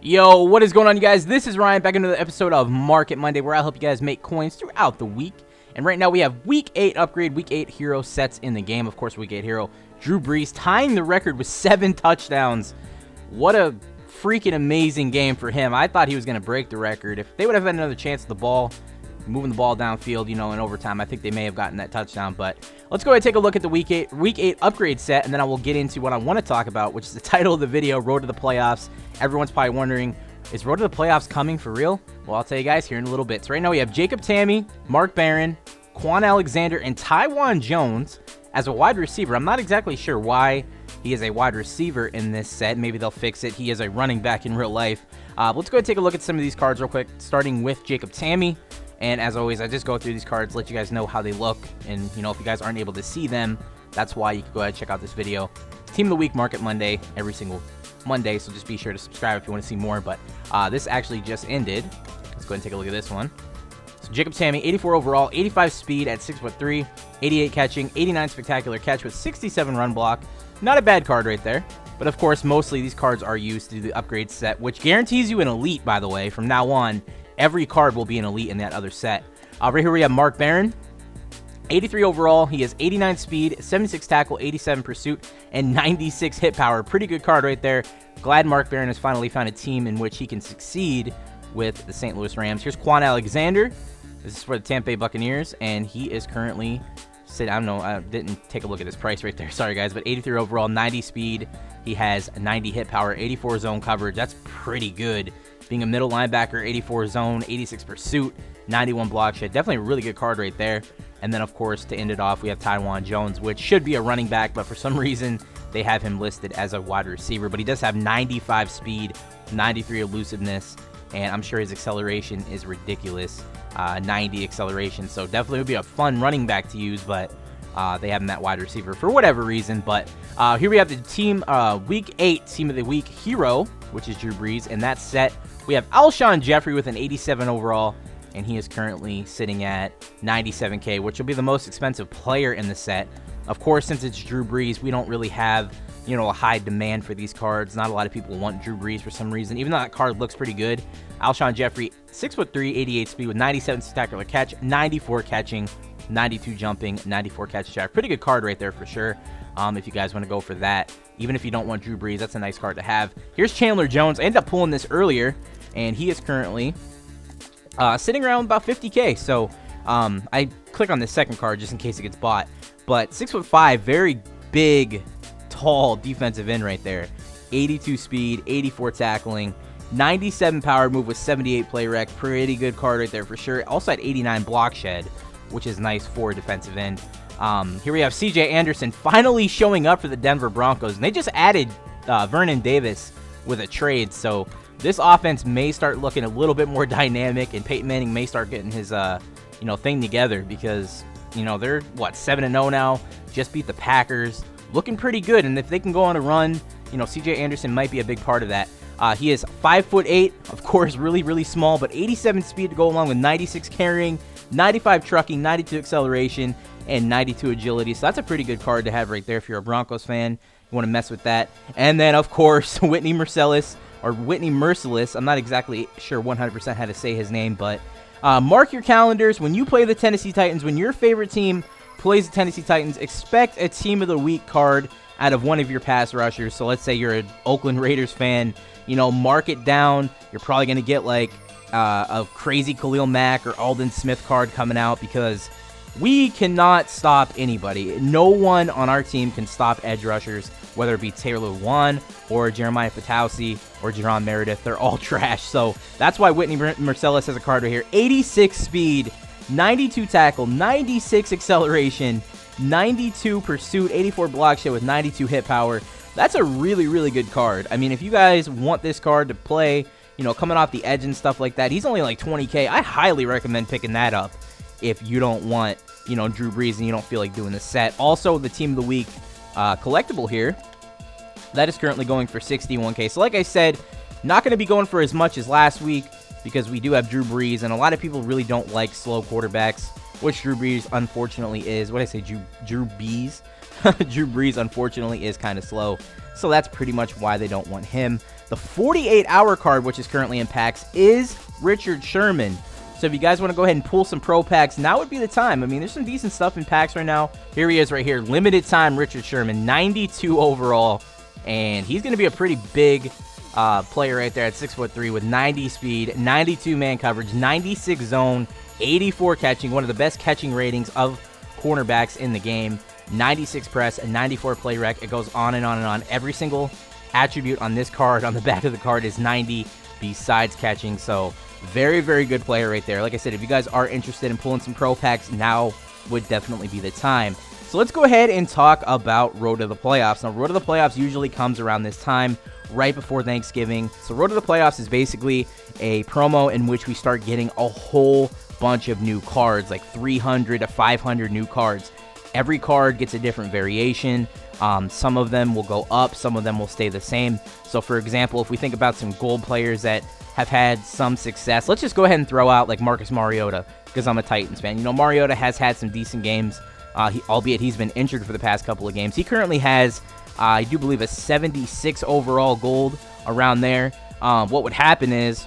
Yo, what is going on, you guys? This is Ryan back into the episode of Market Monday, where I help you guys make coins throughout the week. And right now we have Week 8 upgrade, Week 8 hero sets in the game. Of course, Week 8 hero Drew Brees tying the record with 7 touchdowns. What a freaking amazing game for him. I thought he was going to break the record. If they would have had another chance at the ball, moving the ball downfield, in overtime, I think they may have gotten that touchdown. But let's go ahead and take a look at the Week 8 upgrade set, and then I will get into what I want to talk about, which is the title of the video, Road to the Playoffs. Everyone's probably wondering, is Road to the Playoffs coming for real? Well, I'll tell you guys here in a little bit. So right now we have Jacob Tamme, Mark Barron, Quan Alexander, and Taiwan Jones as a wide receiver. I'm not exactly sure why he is a wide receiver in this set. Maybe they'll fix it. He is a running back in real life. Let's go ahead and take a look at some of these cards real quick, starting with Jacob Tamme. And as always, I just go through these cards, let you guys know how they look. And, if you guys aren't able to see them, that's why you can go ahead and check out this video. Team of the Week, Market Monday, every single Monday. So just be sure to subscribe if you want to see more. But this actually just ended. Let's go ahead and take a look at this one. So Jacob Tamme, 84 overall, 85 speed at 6'3", 88 catching, 89 spectacular catch with 67 run block. Not a bad card right there. But of course, mostly these cards are used to do the upgrade set, which guarantees you an elite, by the way. From now on, every card will be an elite in that other set. Right here we have Mark Barron, 83 overall. He has 89 speed, 76 tackle, 87 pursuit, and 96 hit power. Pretty good card right there. Glad Mark Barron has finally found a team in which he can succeed with the St. Louis Rams. Here's Quan Alexander. This is for the Tampa Bay Buccaneers, and he is currently I don't know, I didn't take a look at his price right there. Sorry, guys, but 83 overall, 90 speed. He has 90 hit power, 84 zone coverage. That's pretty good. Being a middle linebacker, 84 zone, 86 pursuit, 91 block shed. Definitely a really good card right there. And then, of course, to end it off, we have Taiwan Jones, which should be a running back, but for some reason, they have him listed as a wide receiver. But he does have 95 speed, 93 elusiveness, and I'm sure his acceleration is ridiculous. 90 acceleration, so definitely would be a fun running back to use, but they have him that wide receiver for whatever reason. But here we have the team Week 8 Team of the Week hero, which is Drew Brees, and that set we have Alshon Jeffrey with an 87 overall, and he is currently sitting at 97K, which will be the most expensive player in the set. Of course, since it's Drew Brees, we don't really have a high demand for these cards. Not a lot of people want Drew Brees for some reason, even though that card looks pretty good. Alshon Jeffrey, 6'3", 88 speed with 97 spectacular catch, 94 catching, 92 jumping, 94 catch jack. Pretty good card right there for sure. If you guys want to go for that, even if you don't want Drew Brees, that's a nice card to have. Here's Chandler Jones. I ended up pulling this earlier, and he is currently sitting around about 50K. So I click on this second card just in case it gets bought. But 6'5", very big, tall defensive end right there. 82 speed, 84 tackling, 97 power move with 78 play rec. Pretty good card right there for sure. Also had 89 block shed, which is nice for a defensive end. Here we have CJ Anderson finally showing up for the Denver Broncos, and they just added Vernon Davis with a trade, so this offense may start looking a little bit more dynamic, and Peyton Manning may start getting his thing together, because they're 7-0 now, just beat the Packers, looking pretty good. And if they can go on a run, CJ Anderson might be a big part of that. He is 5'8", of course, really small, but 87 speed to go along with 96 carrying, 95 trucking, 92 acceleration, and 92 agility. So that's a pretty good card to have right there if you're a Broncos fan. You want to mess with that. And then, of course, Whitney Merciless. I'm not exactly sure 100% how to say his name, but mark your calendars. When you play the Tennessee Titans, when your favorite team plays the Tennessee Titans, expect a Team of the Week card out of one of your pass rushers. So let's say you're an Oakland Raiders fan, mark it down. You're probably going to get like a crazy Khalil Mack or Aldon Smith card coming out, because we cannot stop anybody. No one on our team can stop edge rushers, whether it be Taylor Lewan or Jeremiah Fatausi or Jerron Meredith. They're all trash. So that's why Whitney Merciless has a card right here. 86 speed, 92 tackle, 96 acceleration, 92 pursuit, 84 block shed with 92 hit power. That's a really good card. I mean, if you guys want this card to play, coming off the edge and stuff like that, he's only like 20K. I highly recommend picking that up if you don't want, Drew Brees and you don't feel like doing the set. Also, the Team of the Week collectible here, that is currently going for 61K. So like I said, not going to be going for as much as last week, because we do have Drew Brees, and a lot of people really don't like slow quarterbacks, which Drew Brees unfortunately is. What did I say, Drew Brees? Drew Brees unfortunately is kind of slow, so that's pretty much why they don't want him. The 48-hour card, which is currently in packs, is Richard Sherman. So if you guys want to go ahead and pull some pro packs, now would be the time. I mean, there's some decent stuff in packs right now. Here he is right here. Limited time Richard Sherman, 92 overall. And he's going to be a pretty big player right there at 6'3" with 90 speed, 92 man coverage, 96 zone, 84 catching, one of the best catching ratings of cornerbacks in the game, 96 press, and 94 play rec. It goes on and on and on. Every single attribute on this card, on the back of the card, is 90 besides catching. So very, very good player right there. Like I said, if you guys are interested in pulling some pro packs, now would definitely be the time. So let's go ahead and talk about Road to the Playoffs. Now, Road to the Playoffs usually comes around this time, right before Thanksgiving. So Road to the Playoffs is basically a promo in which we start getting a whole bunch of new cards, like 300 to 500 new cards. Every card gets a different variation. Some of them will go up, some of them will stay the same. So for example, if we think about some gold players that have had some success, let's just go ahead and throw out like Marcus Mariota, because I'm a Titans fan. You know, Mariota has had some decent games, albeit he's been injured for the past couple of games. He currently has, I do believe, a 76 overall gold around there. What would happen is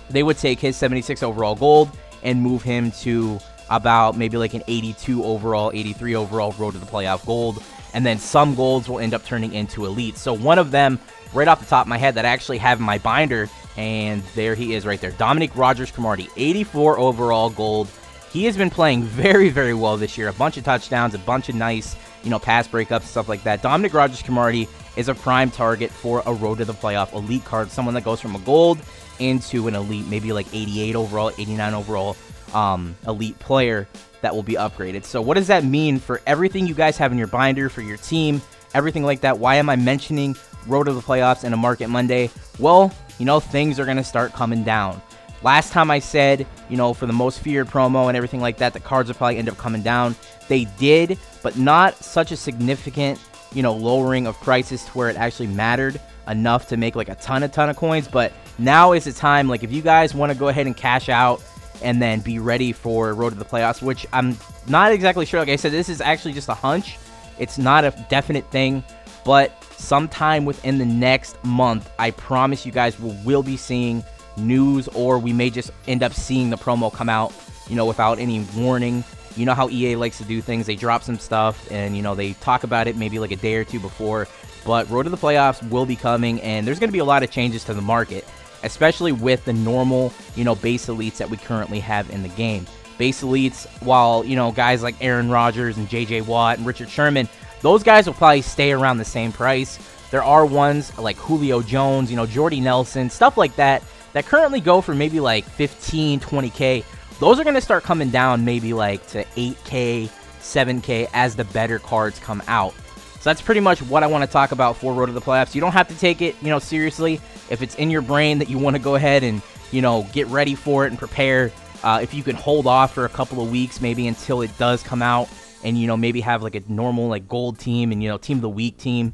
they would take his 76 overall gold and move him to about maybe like an 82 overall, 83 overall Road to the Playoff gold. And then some golds will end up turning into elite. So one of them, right off the top of my head, that I actually have in my binder, and there he is right there, Dominique Rodgers-Cromartie, 84 overall gold. He has been playing very, very well this year. A bunch of touchdowns, a bunch of nice, pass breakups, stuff like that. Dominique Rodgers-Cromartie is a prime target for a Road to the Playoff elite card, someone that goes from a gold into an elite, maybe like 88 overall, 89 overall elite player that will be upgraded. So what does that mean for everything you guys have in your binder, for your team, everything like that? Why am I mentioning Road to the Playoffs and a Market Monday? Well, things are going to start coming down. Last time I said, for the most feared promo and everything like that, the cards will probably end up coming down. They did, but not such a significant, lowering of prices to where it actually mattered enough to make like a ton of coins. But now is the time, like if you guys want to go ahead and cash out and then be ready for Road to the Playoffs, which I'm not exactly sure. Like I said, this is actually just a hunch. It's not a definite thing, but sometime within the next month, I promise you guys will be seeing news, or we may just end up seeing the promo come out, without any warning. You know how EA likes to do things. They drop some stuff and, they talk about it maybe like a day or two before. But Road to the Playoffs will be coming, and there's going to be a lot of changes to the market, especially with the normal, base elites that we currently have in the game. Base elites, while, guys like Aaron Rodgers and J.J. Watt and Richard Sherman, those guys will probably stay around the same price. There are ones like Julio Jones, Jordy Nelson, stuff like that currently go for maybe like 15, 20K. Those are going to start coming down maybe like to 8K, 7K as the better cards come out. So that's pretty much what I want to talk about for Road to the Playoffs. You don't have to take it, seriously. If it's in your brain that you want to go ahead and, get ready for it and prepare, if you can hold off for a couple of weeks, maybe until it does come out, and, maybe have like a normal like gold team and, team of the week team,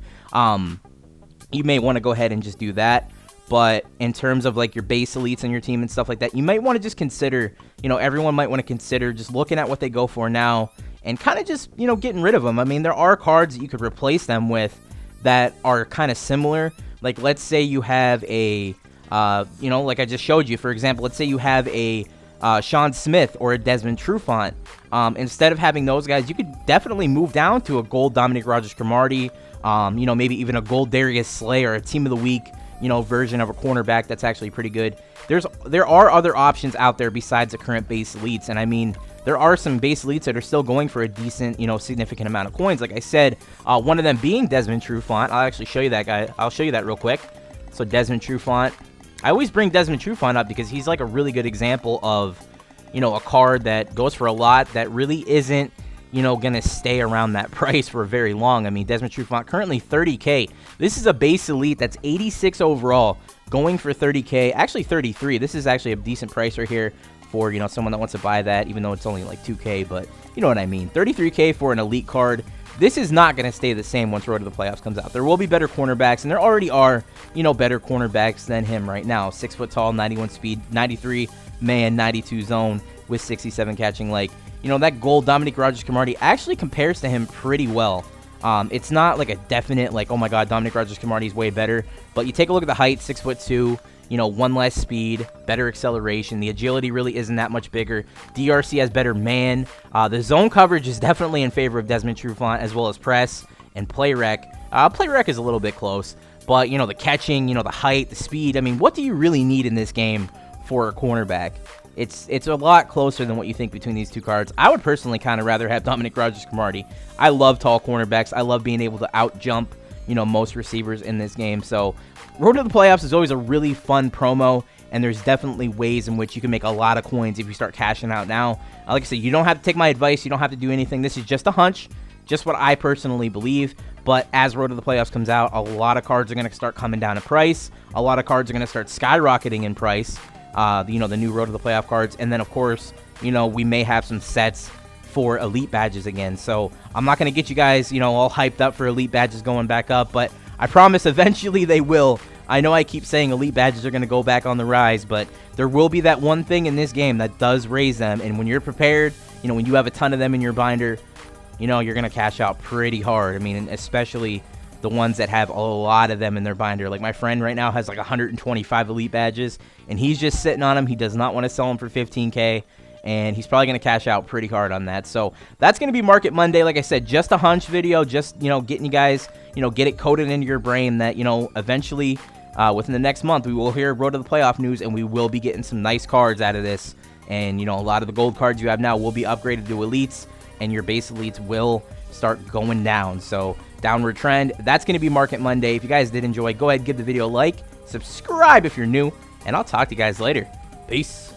you may want to go ahead and just do that. But in terms of like your base elites on your team and stuff like that, you might want to just consider, everyone might want to consider just looking at what they go for now and kind of just, getting rid of them. I mean, there are cards that you could replace them with that are kind of similar. Like, let's say you have a, like I just showed you, for example, let's say you have a Sean Smith or a Desmond Trufant. Instead of having those guys, you could definitely move down to a gold Dominique Rodgers-Cromartie, maybe even a gold Darius Slay or a team of the week, version of a cornerback that's actually pretty good. There are other options out there besides the current base elites, and I mean, there are some base elites that are still going for a decent, significant amount of coins. Like I said, one of them being Desmond Trufant. I'll actually show you that guy. I'll show you that real quick. So Desmond Trufant. I always bring Desmond Trufant up because he's like a really good example of, a card that goes for a lot that really isn't, going to stay around that price for very long. I mean, Desmond Trufant currently 30K. This is a base elite that's 86 overall, going for 30K, actually 33. This is actually a decent price right here for, someone that wants to buy that, even though it's only like 2K, but you know what I mean. 33K for an elite card. This is not going to stay the same once Road to the Playoffs comes out. There will be better cornerbacks, and there already are, better cornerbacks than him right now. 6 foot tall, 91 speed, 93 man, 92 zone with 67 catching. Like, that gold Dominique Rodgers-Cromartie actually compares to him pretty well. It's not like a definite, like, oh my god, Dominic Rodgers-Cromartie is way better. But you take a look at the height, 6'2", you know, one less speed, better acceleration. The agility really isn't that much bigger. DRC has better man. The zone coverage is definitely in favor of Desmond Trufant, as well as press and play rec. Play rec is a little bit close, but, you know, the catching, you know, the height, the speed. I mean, what do you really need in this game for a cornerback? It's a lot closer than what you think between these two cards. I would personally kind of rather have Dominic Rodgers-Cromartie. I love tall cornerbacks. I love being able to out-jump, you know, most receivers in this game. So Road to the Playoffs is always a really fun promo, and there's definitely ways in which you can make a lot of coins if you start cashing out now. Like I said, you don't have to take my advice. You don't have to do anything. This is just a hunch, just what I personally believe. But as Road to the Playoffs comes out, a lot of cards are going to start coming down in price. A lot of cards are going to start skyrocketing in price. You know, the new Road to the Playoff cards. And then, of course, you know, we may have some sets for Elite badges again. So I'm not going to get you guys, you know, all hyped up for Elite badges going back up, but I promise eventually they will. I know I keep saying Elite badges are going to go back on the rise, but there will be that one thing in this game that does raise them. And when you're prepared, you know, when you have a ton of them in your binder, you know, you're going to cash out pretty hard. I mean, especially the ones that have a lot of them in their binder. Like my friend right now has like 125 Elite badges, and he's just sitting on them. He does not want to sell them for 15K, and he's probably going to cash out pretty hard on that. So that's going to be Market Monday. Like I said, just a hunch video, just, you know, getting you guys, you know, get it coded into your brain that, you know, eventually within the next month we will hear Road to the Playoff news, and we will be getting some nice cards out of this. And, you know, a lot of the gold cards you have now will be upgraded to Elites, and your base Elites will start going down. So downward trend. That's going to be Market Monday. If you guys did enjoy, go ahead and give the video a like, subscribe if you're new, and I'll talk to you guys later. Peace.